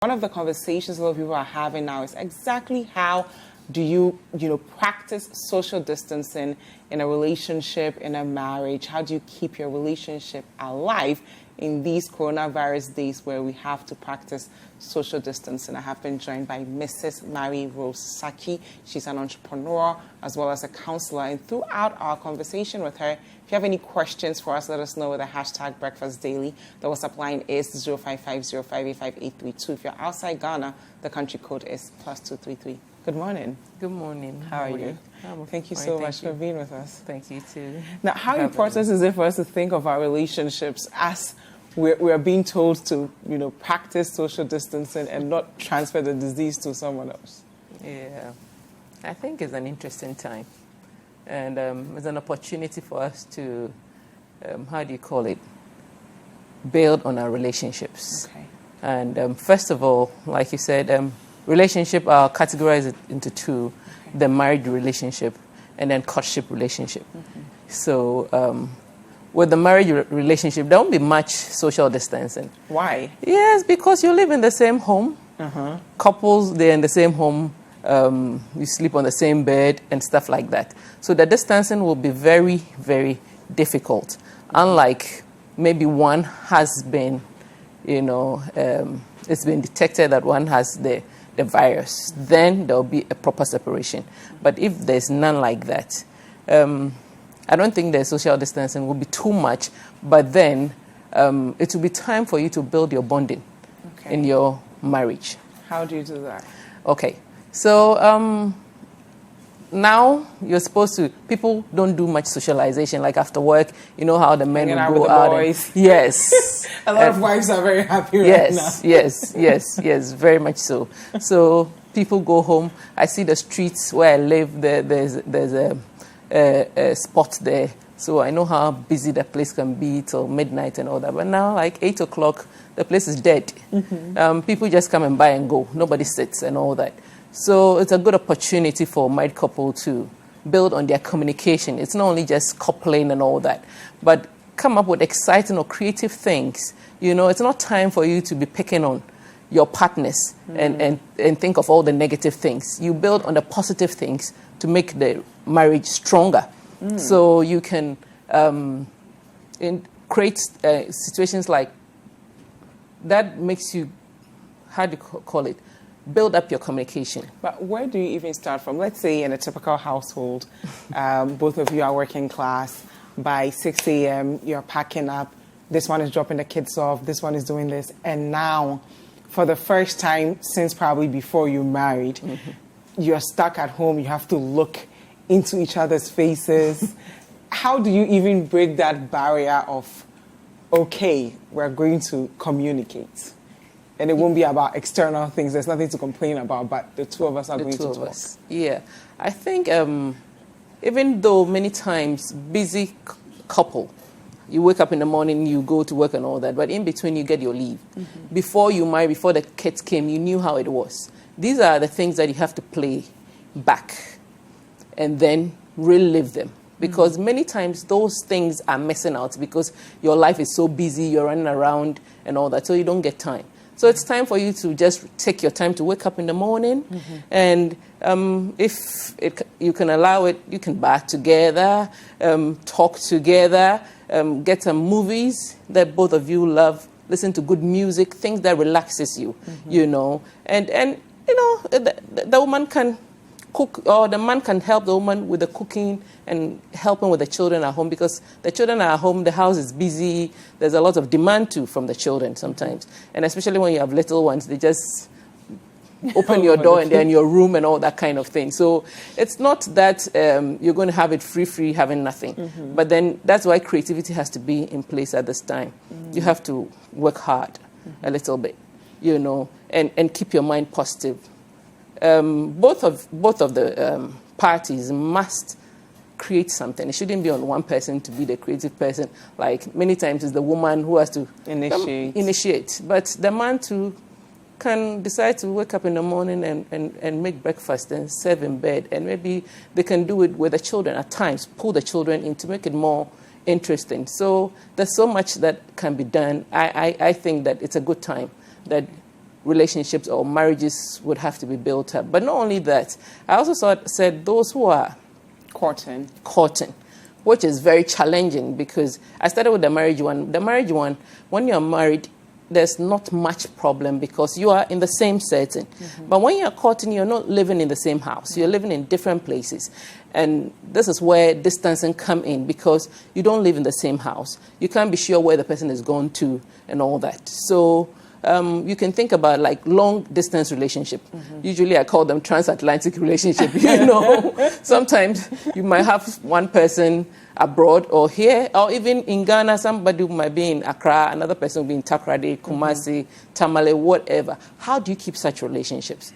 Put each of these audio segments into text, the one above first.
One of the conversations a lot of people are having now is exactly how do you practice social distancing in a relationship, in a marriage? How do you keep your relationship alive in these coronavirus days where we have to practice social distancing? I have been joined by Mrs. Mary Rose Saki. She's an entrepreneur as well as a counselor. And throughout our conversation with her, if you have any questions for us, let us know with the hashtag Breakfast Daily. The WhatsApp line is 0550585832. If you're outside Ghana, the country code is +233. Good morning. Good morning. How are you? Thank you so much for being with us. Thank you too. Now, how important is it for us to think of our relationships as we're being told to, practice social distancing and not transfer the disease to someone else? Yeah, I think it's an interesting time. And it's an opportunity for us to, build on our relationships. Okay. And first of all, like you said, relationship are categorized into two, the marriage relationship and then courtship relationship. Mm-hmm. So with the marriage relationship, there won't be much social distancing. Why? Yes, because you live in the same home. Uh-huh. Couples, they're in the same home. You sleep on the same bed and stuff like that. So the distancing will be very, very difficult. Unlike maybe one has been, it's been detected that one has the virus, then there will be a proper separation. But if there's none like that, I don't think the social distancing will be too much, but then it will be time for you to build your bonding in your marriage. How do you do that? Okay. So now you're supposed to, people don't do much socialization, like after work, you know how the men will go out. Boys. Yes. A lot of wives are very happy right now. Yes, very much so. So people go home. I see the streets where I live, there's a spot there. So I know how busy the place can be till midnight and all that. But now, like 8 o'clock, the place is dead. Mm-hmm. People just come and buy and go. Nobody sits and all that. So it's a good opportunity for a married couple to build on their communication. It's not only just coupling and all that, but come up with exciting or creative things. It's not time for you to be picking on your partners and think of all the negative things. You build on the positive things to make the marriage stronger. So you can create situations like that makes you, how do you call it? Build up your communication. But where do you even start from? Let's say in a typical household, both of you are working class. By 6 a.m., you're packing up. This one is dropping the kids off. This one is doing this. And now, for the first time since probably before you married, you're stuck at home. You have to look into each other's faces. How do you even break that barrier of, okay, we're going to communicate? And it won't be about external things. There's nothing to complain about, but the two of us are going to talk. Yeah. I think even though many times busy couple, you wake up in the morning, you go to work and all that, but in between you get your leave. Mm-hmm. Before you married, before the kids came, you knew how it was. These are the things that you have to play back and then relive them. Because many times those things are missing out because your life is so busy, you're running around and all that, so you don't get time. So it's time for you to just take your time to wake up in the morning. And if you can allow it, you can bath together, talk together, get some movies that both of you love, listen to good music, things that relaxes you, And the woman can cook, or the man can help the woman with the cooking and helping with the children at home, because the children are at home, the house is busy, there's a lot of demand too from the children sometimes. And especially when you have little ones, they just open your door and they're in your room and all that kind of thing. So it's not that you're going to have it free, having nothing. But then that's why creativity has to be in place at this time. You have to work hard a little bit, and keep your mind positive. Both of the parties must create something. It shouldn't be on one person to be the creative person. Like many times it's the woman who has to initiate. But the man too can decide to wake up in the morning and make breakfast and serve in bed. And maybe they can do it with the children at times, pull the children in to make it more interesting. So there's so much that can be done. I think that it's a good time that relationships or marriages would have to be built up. But not only that, I also said those who are courting, which is very challenging, because I started with the marriage one. The marriage one, when you're married, there's not much problem because you are in the same setting. But when you're courting, you're not living in the same house. You're living in different places. And this is where distancing come in, because you don't live in the same house. You can't be sure where the person has gone to and all that. So you can think about like long distance relationship. Usually I call them transatlantic relationship. Sometimes you might have one person abroad or here, or even in Ghana, somebody might be in Accra, another person will be in Takoradi, Kumasi, Tamale, whatever. How do you keep such relationships?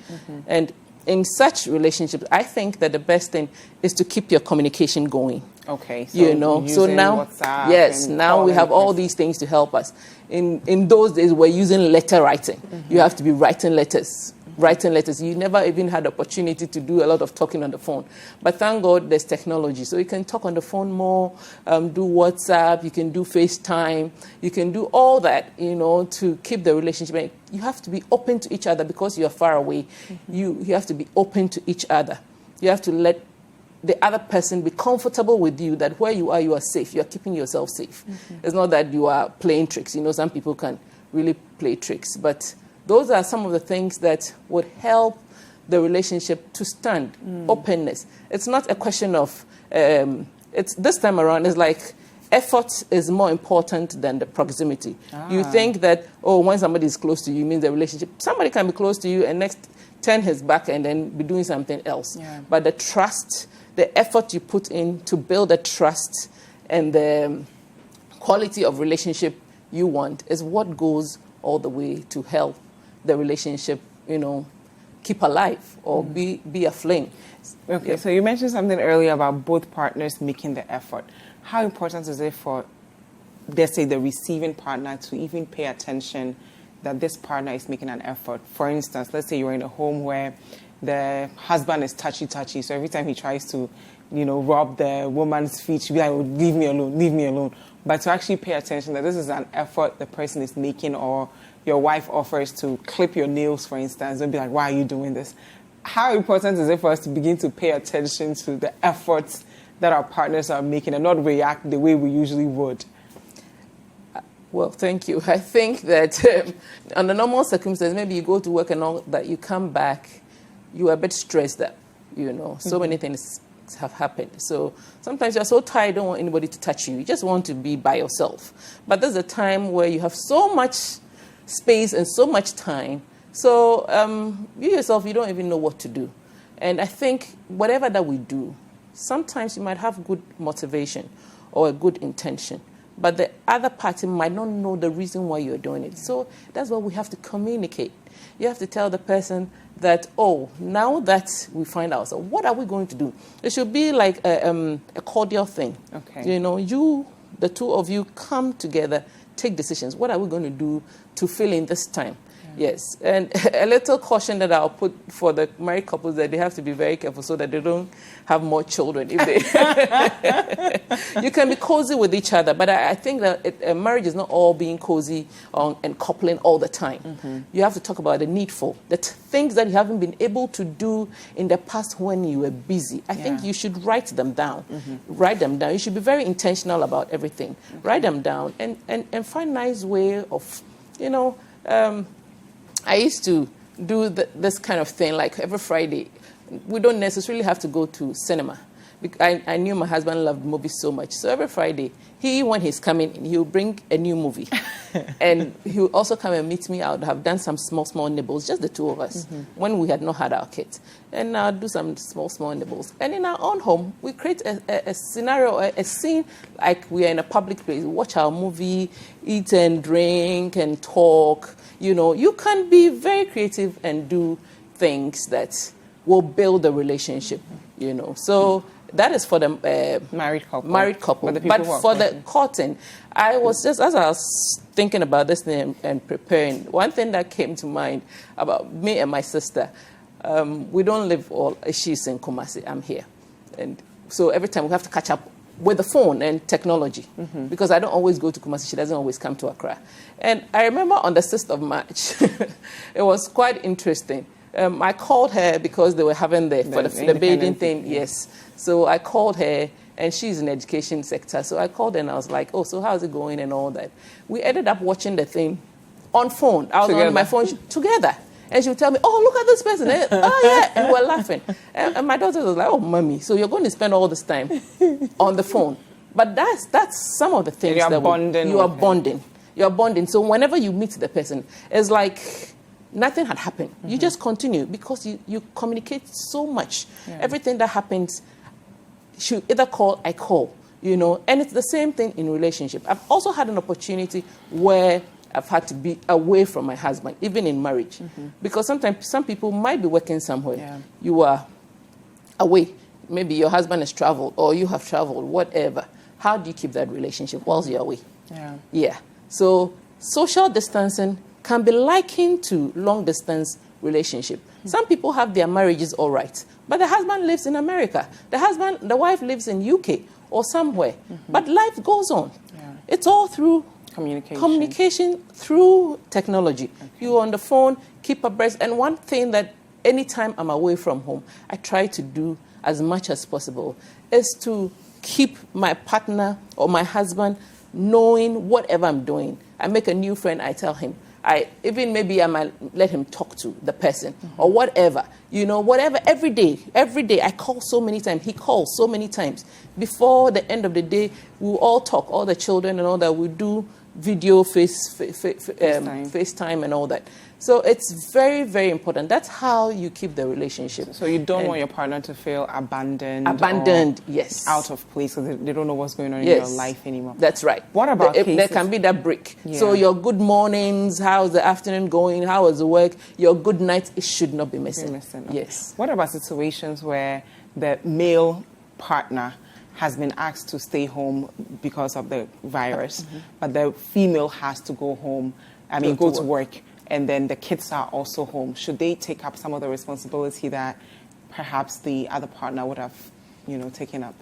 And in such relationships, I think that the best thing is to keep your communication going. Okay, so so now, WhatsApp, yes, now we have all these things to help us. In those days, we're using letter writing. You have to be writing letters. You never even had the opportunity to do a lot of talking on the phone. But thank God there's technology. So you can talk on the phone more, do WhatsApp, you can do FaceTime, you can do all that, to keep the relationship. You have to be open to each other because you're far away. You have to be open to each other. You have to let the other person be comfortable with you, that where you are safe. You're keeping yourself safe. It's not that you are playing tricks. Some people can really play tricks. But those are some of the things that would help the relationship to stand. Openness. It's not a question of, it's this time around, it's like effort is more important than the proximity. You think that, when somebody is close to you, means the relationship. Somebody can be close to you and next turn his back and then be doing something else. But the trust, the effort you put in to build a trust and the quality of relationship you want is what goes all the way to help the relationship, keep alive or be aflame. Okay, so you mentioned something earlier about both partners making the effort. How important is it for, let's say, the receiving partner to even pay attention that this partner is making an effort? For instance, let's say you're in a home where the husband is touchy, so every time he tries to, rub the woman's feet, she'll be like, leave me alone. But to actually pay attention that this is an effort the person is making, or your wife offers to clip your nails, for instance, and be like, why are you doing this? How important is it for us to begin to pay attention to the efforts that our partners are making and not react the way we usually would? Well, thank you. I think that under normal circumstances, maybe you go to work and all that, you come back, you are a bit stressed that, so many things have happened. So sometimes you're so tired, you don't want anybody to touch you. You just want to be by yourself. But there's a time where you have so much space and so much time. So you yourself, you don't even know what to do. And I think whatever that we do, sometimes you might have good motivation or a good intention, but the other party might not know the reason why you're doing it. So that's why we have to communicate. You have to tell the person that, now that we find ourselves, what are we going to do? It should be like a cordial thing. Okay. The two of you come together, take decisions. What are we going to do to fill in this time? Yes, and a little caution that I'll put for the married couples, that they have to be very careful so that they don't have more children. If they you can be cozy with each other, but I think that a marriage is not all being cozy and coupling all the time. You have to talk about the needful, the things that you haven't been able to do in the past when you were busy. I think you should write them down. Write them down. You should be very intentional about everything. Write them down and find a nice way of, I used to do this kind of thing, like every Friday. We don't necessarily have to go to cinema. I knew my husband loved movies so much. So every Friday, when he's coming in, he'll bring a new movie. And he'll also come and meet me. I would have done some small nibbles, just the two of us, when we had not had our kids. And I'll do some small nibbles. And in our own home, we create a scenario, a scene like we are in a public place. Watch our movie, eat and drink and talk. You can be very creative and do things that will build the relationship, So that is for the married couple. But for the courting, I was as I was thinking about this thing and preparing, one thing that came to mind about me and my sister, we don't live she's in Kumasi, I'm here. And so every time we have to catch up with the phone and technology, because I don't always go to Kumasi. She doesn't always come to Accra. And I remember on the 6th of March, it was quite interesting. I called her because they were having the bathing thing. Yes. So I called her, and she's in the education sector. So I called her, and I was like, oh, so how's it going and all that? We ended up watching the thing on phone. I was together. on my phone together. And she would tell me, oh, look at this person. Oh, yeah. And we were laughing. And my daughter was like, oh, mommy, so you're going to spend all this time on the phone. But that's some of the things you are bonding. You are bonding. So whenever you meet the person, it's like nothing had happened. You just continue because you communicate so much. Yeah. Everything that happens, she either call, I call, And it's the same thing in relationship. I've also had an opportunity where I've had to be away from my husband, even in marriage. Because sometimes some people might be working somewhere. Yeah. You are away. Maybe your husband has traveled or you have traveled, whatever. How do you keep that relationship whilst you're away? Yeah. So social distancing can be likened to long-distance relationship. Some people have their marriages all right, but the husband lives in America. The wife lives in UK or somewhere. But life goes on. Yeah. It's all through communication through technology. Okay. You're on the phone, keep abreast. And one thing that anytime I'm away from home, I try to do as much as possible is to keep my partner or my husband knowing whatever I'm doing. I make a new friend, I tell him. Maybe I might let him talk to the person or whatever. Whatever, every day, I call so many times. He calls so many times. Before the end of the day, we'll all talk, all the children and all that. We do video, FaceTime and all that. So it's very, very important. That's how you keep the relationship. So you don't want your partner to feel abandoned. Yes. Out of place, because they don't know what's going on in your life anymore. That's right. What about cases? There can be that break. Yeah. So your good mornings, how's the afternoon going, how was the work, your good night, it should not be missing. Okay. Yes. What about situations where the male partner has been asked to stay home because of the virus, but the female has to go home, go to work, and then the kids are also home? Should they take up some of the responsibility that perhaps the other partner would have, taken up?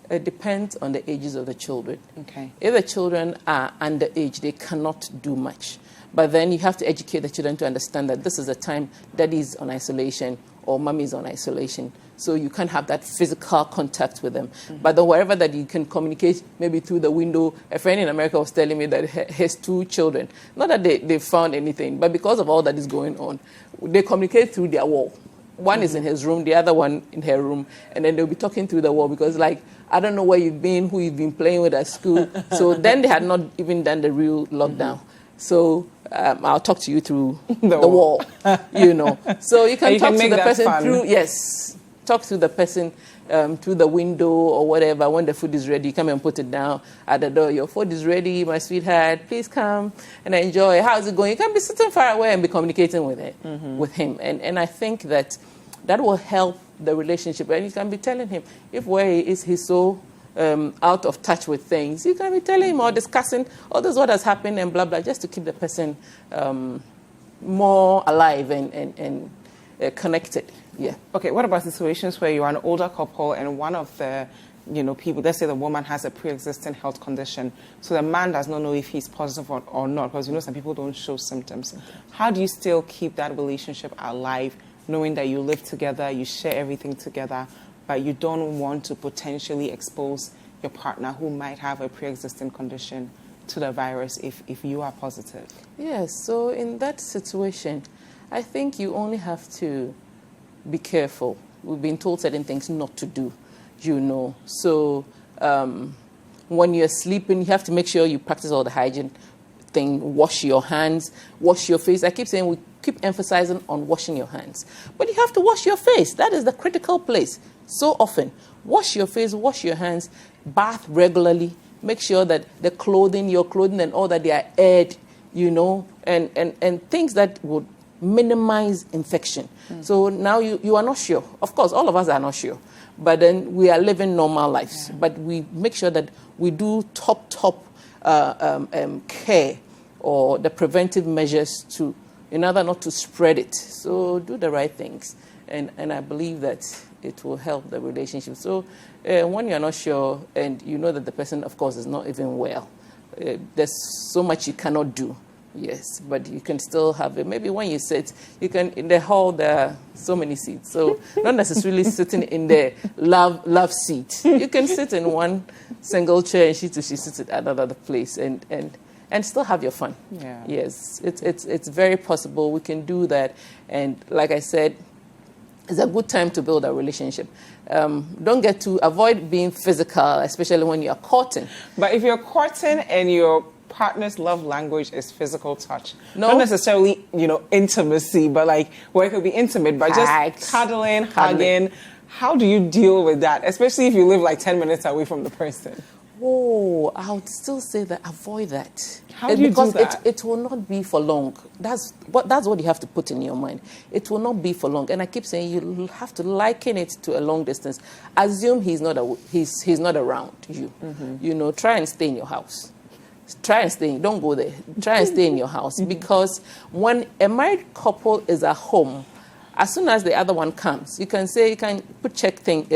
It depends on the ages of the children. Okay. If the children are underage, they cannot do much. But then you have to educate the children to understand that this is a time daddy is on isolation or mommy is on isolation. So you can't have that physical contact with them. But wherever that you can communicate, maybe through the window. A friend in America was telling me that his 2 children, not that they found anything, but because of all that is going on, they communicate through their wall. One is in his room, the other one in her room, and then they'll be talking through the wall because, I don't know where you've been, who you've been playing with at school. So then they had not even done the real lockdown. So I'll talk to you through the wall, So you can talk to the person through, talk to the person through the window or whatever. When the food is ready, come and put it down at the door. Your food is ready, my sweetheart. Please come and enjoy. How's it going? You can be sitting far away and be communicating with him. And I think that will help the relationship. And you can be telling him, if where he is, he's so out of touch with things, you can be telling him or discussing, this is what has happened and blah, blah, just to keep the person more alive and connected. Yeah. Okay, what about situations where you're an older couple and one of the people, let's say the woman has a pre-existing health condition, so the man does not know if he's positive or not, because some people don't show symptoms. How do you still keep that relationship alive, knowing that you live together, you share everything together, but you don't want to potentially expose your partner who might have a pre-existing condition to the virus if you are positive? Yes, so in that situation, I think you only have to be careful. We've been told certain things not to do, So when you're sleeping, you have to make sure you practice all the hygiene thing. Wash your hands, wash your face. I keep saying we keep emphasizing on washing your hands. But you have to wash your face. That is the critical place. So often, wash your face, wash your hands, bath regularly. Make sure that your clothing and all that, they are aired, and things that would minimize infection. So now you are not sure. Of course, all of us are not sure. But then we are living normal lives. Yeah. But we make sure that we do top care or the preventive measures in order not to spread it. So do the right things. And I believe that it will help the relationship. So when you're not sure and you know that the person, of course, is not even well, there's so much you cannot do. Yes, but you can still have it. Maybe when you sit, you can, in the hall, there are so many seats. So not necessarily sitting in the love seat. You can sit in one single chair and she sits at another place and still have your fun. Yeah. Yes, it's very possible. We can do that. And like I said, it's a good time to build a relationship. Avoid being physical, especially when you're courting. But if you're courting and your partner's love language is physical touch. No? Not necessarily, intimacy, but like, where it could be intimate, but just cuddling, hugging. How do you deal with that? Especially if you live like 10 minutes away from the person. Oh, I would still say that avoid that. How do you do that? Because it will not be for long. That's what you have to put in your mind. It will not be for long. And I keep saying you have to liken it to a long distance. Assume he's not around you. Mm-hmm. Try and stay in your house. Don't go there. Try and stay in your house. Because when a married couple is at home, as soon as the other one comes, you can put check thing,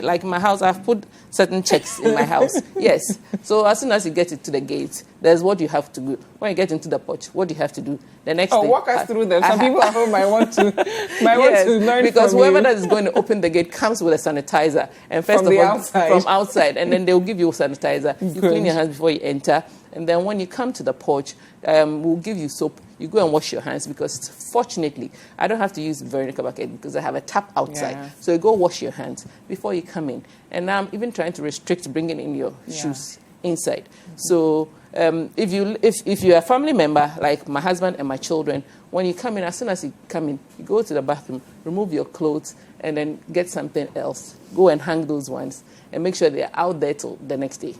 like my house, I've put certain checks in my house. Yes. So as soon as you get into the gate, there's what you have to do. When you get into the porch, what do you have to do? The next day. Walk us through them. Some people at home might want to learn because from whoever you. that is going to open the gate comes with a sanitizer. And first from outside. And then they'll give you sanitizer. You clean your hands before you enter. And then when you come to the porch, we'll give you soap. You go and wash your hands because, fortunately, I don't have to use Veronica bucket because I have a tap outside. Yeah. So you go wash your hands before you come in. And I'm even trying to restrict bringing in your shoes inside. Mm-hmm. So if you're a family member, like my husband and my children, when you come in, as soon as you come in, you go to the bathroom, remove your clothes, and then get something else. Go and hang those ones and make sure they're out there till the next day.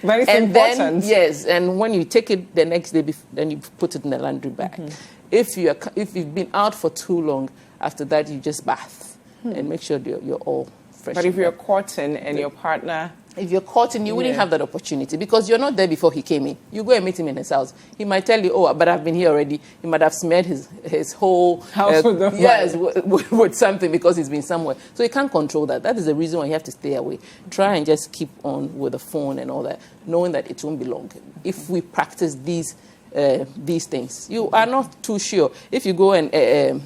But it's important. Yes, and when you take it the next day, then you put it in the laundry bag. Mm-hmm. If you've been out for too long, after that you just bath and make sure you're all fresh. But if you're courting and your partner... If you're courting, you wouldn't have that opportunity because you're not there before he came in. You go and meet him in his house. He might tell you, but I've been here already. He might have smeared his whole house with something because he's been somewhere. So you can't control that. That is the reason why you have to stay away. Try and just keep on with the phone and all that, knowing that it won't be long. If we practice these things, you are not too sure. If you go and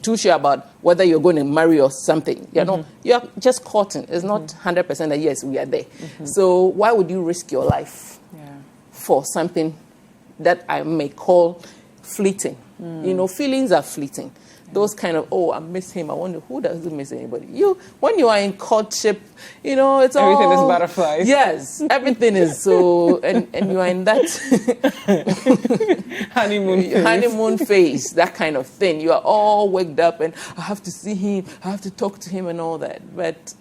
too sure about whether you're going to marry or something. You're just courting. It's not 100% that, yes, we are there. Mm-hmm. So why would you risk your life for something that I may call fleeting? Feelings are fleeting. Those kind of, I miss him. I wonder who doesn't miss anybody. When you are in courtship, it's everything is butterflies. Yes, everything is so, and you are in that honeymoon phase, that kind of thing. You are all waked up, and I have to see him, I have to talk to him, and all that. But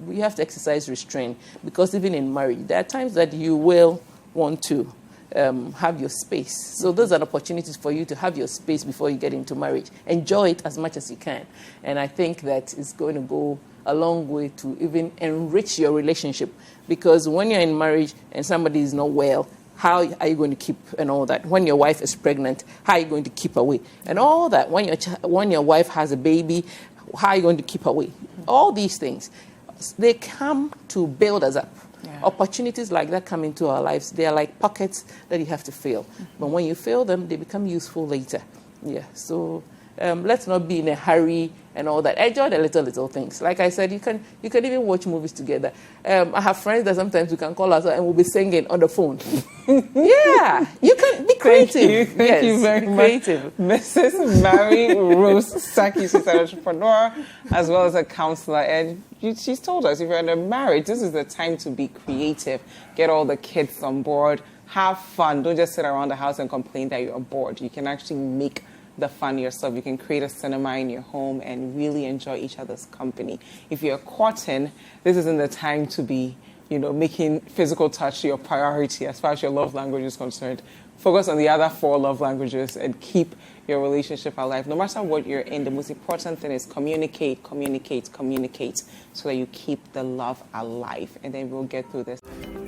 we have to exercise restraint because even in marriage, there are times that you will want to have your space. So those are opportunities for you to have your space before you get into marriage. Enjoy it as much as you can. And I think that it's going to go a long way to even enrich your relationship. Because when you're in marriage and somebody is not well, how are you going to keep and all that? When your wife is pregnant, how are you going to keep away? And all that. When your wife has a baby, how are you going to keep away? All these things, they come to build us up. Yeah. Opportunities like that come into our lives. They are like pockets that you have to fill. Mm-hmm. But when you fill them, they become useful later. Yeah. So let's not be in a hurry and all that. Enjoy the little things. Like I said, you can even watch movies together. I have friends that sometimes we can call us and we'll be singing on the phone. Yeah, you can be creative. Thank you very much, Mrs. Mary Rose Saki. She's an entrepreneur as well as a counselor, and she's told us if you're in a marriage, this is the time to be creative. Get all the kids on board. Have fun. Don't just sit around the house and complain that you're bored. You can actually make the fun yourself. You can create a cinema in your home and really enjoy each other's company. If you're courting, this isn't the time to be, making physical touch your priority as far as your love language is concerned. Focus on the other 4 love languages and keep your relationship alive. No matter what you're in, the most important thing is communicate, so that you keep the love alive. And then we'll get through this.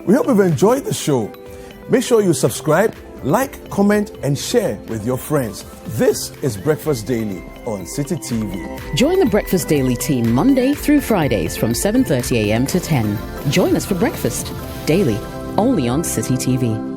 We hope you've enjoyed the show. Make sure you subscribe, like, comment, and share with your friends. This is Breakfast Daily on City TV. Join the Breakfast Daily team Monday through Fridays from 7:30 a.m. to 10. Join us for breakfast daily, only on City TV.